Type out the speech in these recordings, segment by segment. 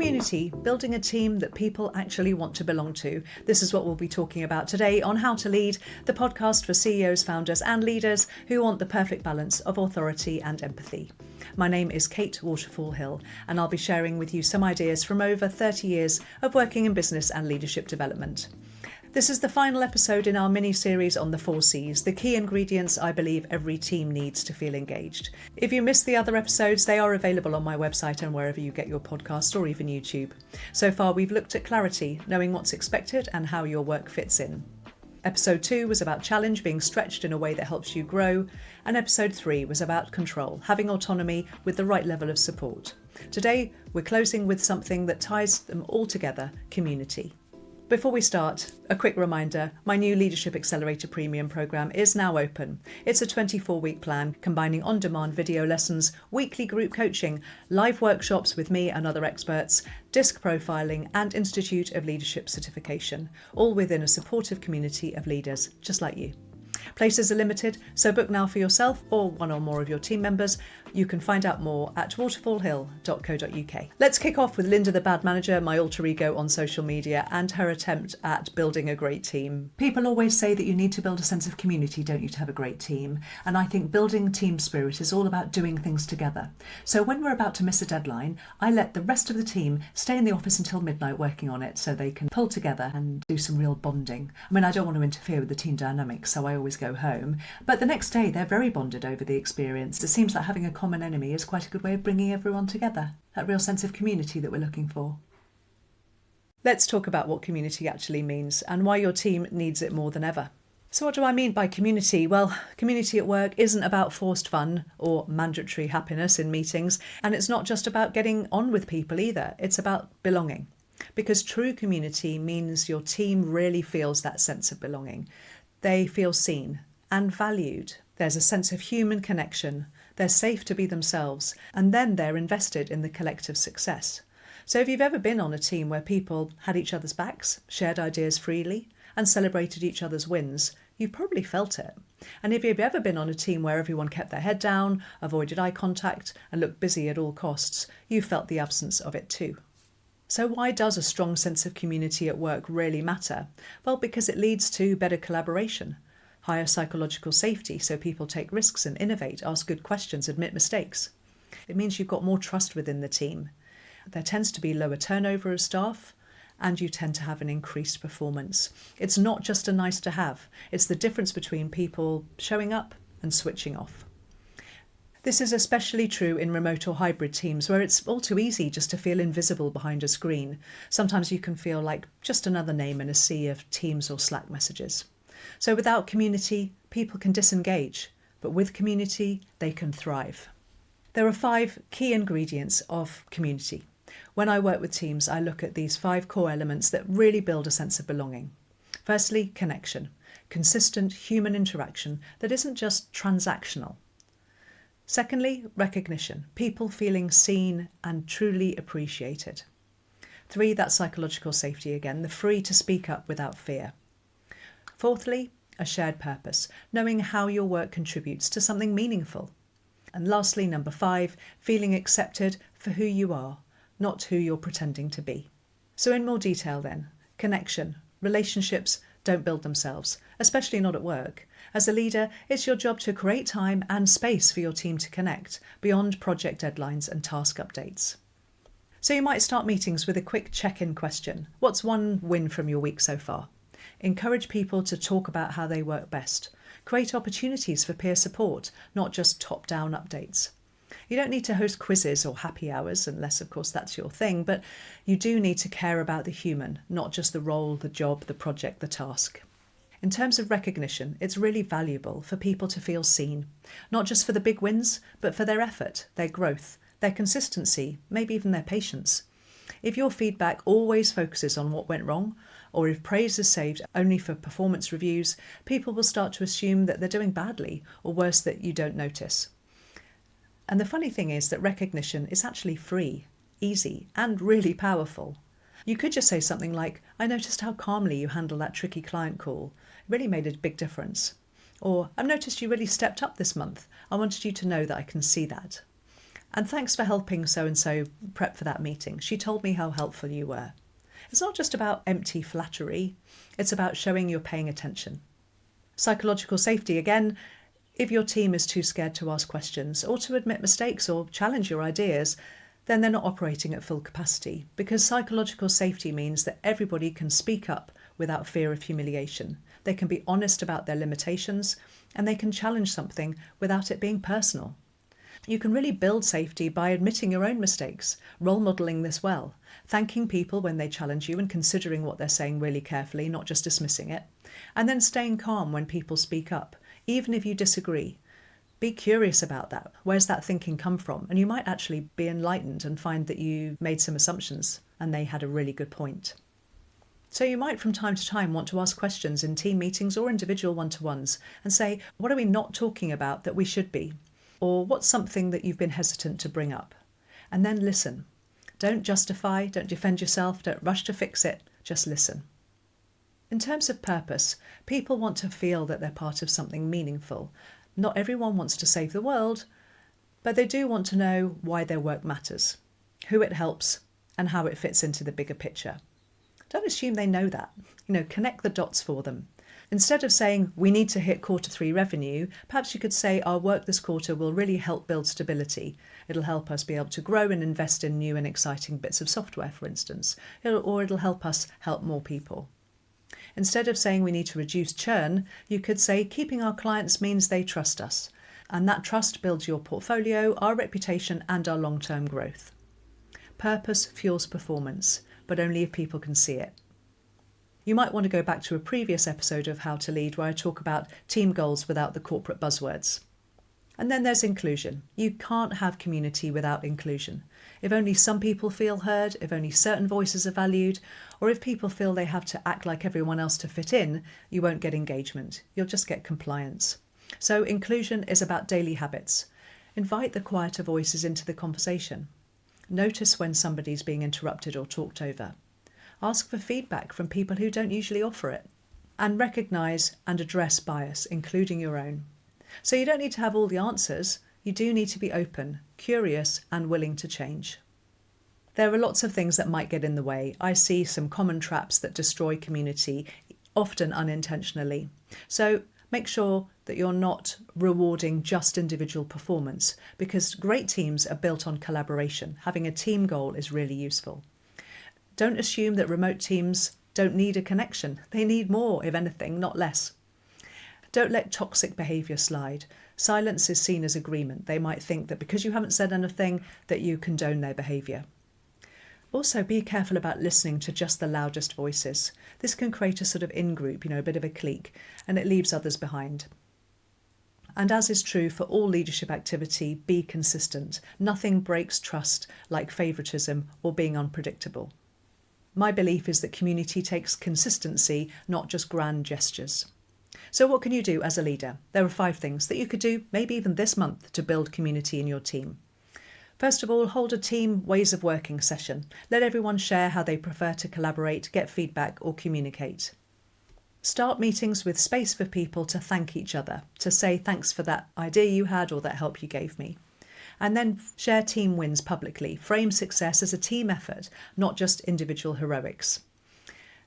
Community, building a team that people actually want to belong to. This is what we'll be talking about today on How to Lead, the podcast for CEOs, founders and leaders who want the perfect balance of authority and empathy. My name is Kate Waterfall-Hill, and I'll be sharing with you some ideas from over 30 years of working in business and leadership development. This is the final episode in our mini-series on the 4 C's, the key ingredients I believe every team needs to feel engaged. If you missed the other episodes, they are available on my website and wherever you get your podcasts or even YouTube. So far, we've looked at clarity, knowing what's expected and how your work fits in. Episode 2 was about challenge, being stretched in a way that helps you grow. And episode 3 was about control, having autonomy with the right level of support. Today, we're closing with something that ties them all together, community. Before we start, a quick reminder, my new Leadership Accelerator Premium programme is now open. It's a 24-week plan combining on-demand video lessons, weekly group coaching, live workshops with me and other experts, DISC profiling and Institute of Leadership certification, all within a supportive community of leaders just like you. Places are limited, so book now for yourself or one or more of your team members. You can find out more at waterfallhill.co.uk. Let's kick off with Linda the Bad Manager, my alter ego on social media, and her attempt at building a great team. People always say that you need to build a sense of community, don't you, to have a great team? And I think building team spirit is all about doing things together. So when we're about to miss a deadline, I let the rest of the team stay in the office until midnight working on it so they can pull together and do some real bonding. I mean, I don't want to interfere with the team dynamics, so I always go home. But the next day, they're very bonded over the experience. It seems like having a common enemy is quite a good way of bringing everyone together, that real sense of community that we're looking for. Let's talk about what community actually means and why your team needs it more than ever. So what do I mean by community? Well, community at work isn't about forced fun or mandatory happiness in meetings, and it's not just about getting on with people either. It's about belonging. Because true community means your team really feels that sense of belonging. They feel seen and valued. There's a sense of human connection. They're safe to be themselves, and then they're invested in the collective success. So if you've ever been on a team where people had each other's backs, shared ideas freely, and celebrated each other's wins, you've probably felt it. And if you've ever been on a team where everyone kept their head down, avoided eye contact, and looked busy at all costs, you felt the absence of it too. So why does a strong sense of community at work really matter? Well, because it leads to better collaboration, higher psychological safety so people take risks and innovate, ask good questions, admit mistakes. It means you've got more trust within the team. There tends to be lower turnover of staff, and you tend to have an increased performance. It's not just a nice to have, it's the difference between people showing up and switching off. This is especially true in remote or hybrid teams where it's all too easy just to feel invisible behind a screen. Sometimes you can feel like just another name in a sea of Teams or Slack messages. So without community, people can disengage, but with community, they can thrive. There are 5 key ingredients of community. When I work with teams, I look at these 5 core elements that really build a sense of belonging. Firstly, connection, consistent human interaction that isn't just transactional. Secondly, recognition, people feeling seen and truly appreciated. 3, that's psychological safety again, the free to speak up without fear. Fourthly, a shared purpose, knowing how your work contributes to something meaningful. And lastly, number 5, feeling accepted for who you are, not who you're pretending to be. So in more detail then, connection, relationships don't build themselves, especially not at work. As a leader, it's your job to create time and space for your team to connect, beyond project deadlines and task updates. So you might start meetings with a quick check-in question. What's one win from your week so far? Encourage people to talk about how they work best. Create opportunities for peer support, not just top-down updates. You don't need to host quizzes or happy hours, unless of course that's your thing, but you do need to care about the human, not just the role, the job, the project, the task. In terms of recognition, it's really valuable for people to feel seen, not just for the big wins, but for their effort, their growth, their consistency, maybe even their patience. If your feedback always focuses on what went wrong, or if praise is saved only for performance reviews, people will start to assume that they're doing badly, or worse, that you don't notice. And the funny thing is that recognition is actually free, easy, and really powerful. You could just say something like, I noticed how calmly you handled that tricky client call. It really made a big difference. Or, I've noticed you really stepped up this month. I wanted you to know that I can see that. And thanks for helping so-and-so prep for that meeting. She told me how helpful you were. It's not just about empty flattery. It's about showing you're paying attention. Psychological safety, again, if your team is too scared to ask questions or to admit mistakes or challenge your ideas, then they're not operating at full capacity, because psychological safety means that everybody can speak up without fear of humiliation. They can be honest about their limitations, and they can challenge something without it being personal. You can really build safety by admitting your own mistakes, role modelling this well, thanking people when they challenge you and considering what they're saying really carefully, not just dismissing it, and then staying calm when people speak up, even if you disagree. Be curious about that. Where's that thinking come from? And you might actually be enlightened and find that you made some assumptions and they had a really good point. So you might from time to time want to ask questions in team meetings or individual one-to-ones and say, what are we not talking about that we should be? Or what's something that you've been hesitant to bring up? And then listen. Don't justify, don't defend yourself, don't rush to fix it, just listen. In terms of purpose, people want to feel that they're part of something meaningful. Not everyone wants to save the world, but they do want to know why their work matters, who it helps, and how it fits into the bigger picture. Don't assume they know that. Connect the dots for them. Instead of saying, we need to hit Q3 revenue, perhaps you could say our work this quarter will really help build stability. It'll help us be able to grow and invest in new and exciting bits of software, for instance, or it'll help us help more people. Instead of saying we need to reduce churn, you could say keeping our clients means they trust us, and that trust builds your portfolio, our reputation, and our long-term growth. Purpose fuels performance, but only if people can see it. You might want to go back to a previous episode of How to Lead where I talk about team goals without the corporate buzzwords. And then there's inclusion. You can't have community without inclusion. If only some people feel heard, if only certain voices are valued, or if people feel they have to act like everyone else to fit in, you won't get engagement. You'll just get compliance. So inclusion is about daily habits. Invite the quieter voices into the conversation. Notice when somebody's being interrupted or talked over. Ask for feedback from people who don't usually offer it. And recognise and address bias, including your own. So you don't need to have all the answers. You do need to be open, curious, and willing to change. There are lots of things that might get in the way. I see some common traps that destroy community, often unintentionally. So make sure that you're not rewarding just individual performance, because great teams are built on collaboration. Having a team goal is really useful. Don't assume that remote teams don't need a connection. They need more, if anything, not less. Don't let toxic behaviour slide. Silence is seen as agreement. They might think that because you haven't said anything that you condone their behaviour. Also, be careful about listening to just the loudest voices. This can create a sort of in-group, a bit of a clique, and it leaves others behind. And as is true for all leadership activity, be consistent. Nothing breaks trust like favouritism or being unpredictable. My belief is that community takes consistency, not just grand gestures. So what can you do as a leader? There are 5 things that you could do, maybe even this month, to build community in your team. First of all, hold a team ways of working session. Let everyone share how they prefer to collaborate, get feedback, or communicate. Start meetings with space for people to thank each other, to say thanks for that idea you had or that help you gave me. And then share team wins publicly. Frame success as a team effort, not just individual heroics.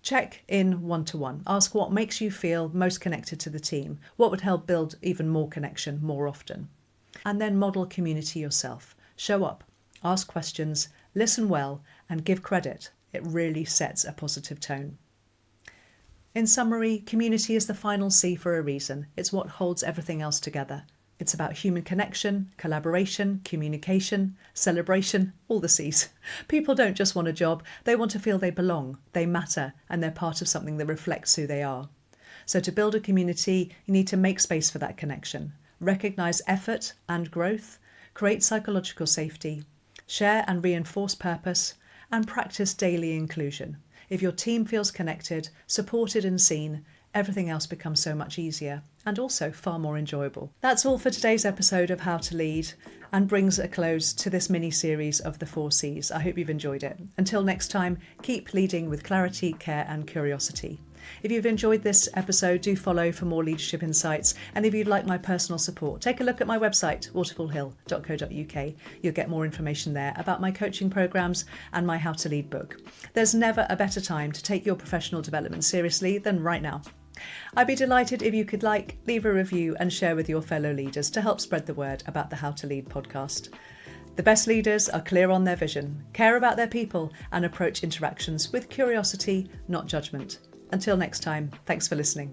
Check in one-to-one. Ask what makes you feel most connected to the team. What would help build even more connection more often? And then model community yourself. Show up, ask questions, listen well, and give credit. It really sets a positive tone. In summary, community is the final C for a reason. It's what holds everything else together. It's about human connection, collaboration, communication, celebration, all the C's. People don't just want a job, they want to feel they belong, they matter, and they're part of something that reflects who they are. So to build a community, you need to make space for that connection, recognise effort and growth, create psychological safety, share and reinforce purpose, and practice daily inclusion. If your team feels connected, supported and seen, everything else becomes so much easier and also far more enjoyable. That's all for today's episode of How to Lead and brings a close to this mini-series of the 4 C's. I hope you've enjoyed it. Until next time, keep leading with clarity, care and curiosity. If you've enjoyed this episode, do follow for more leadership insights. And if you'd like my personal support, take a look at my website, waterfallhill.co.uk. You'll get more information there about my coaching programs and my How to Lead book. There's never a better time to take your professional development seriously than right now. I'd be delighted if you could leave a review and share with your fellow leaders to help spread the word about the How to Lead podcast. The best leaders are clear on their vision, care about their people, and approach interactions with curiosity, not judgment. Until next time, thanks for listening.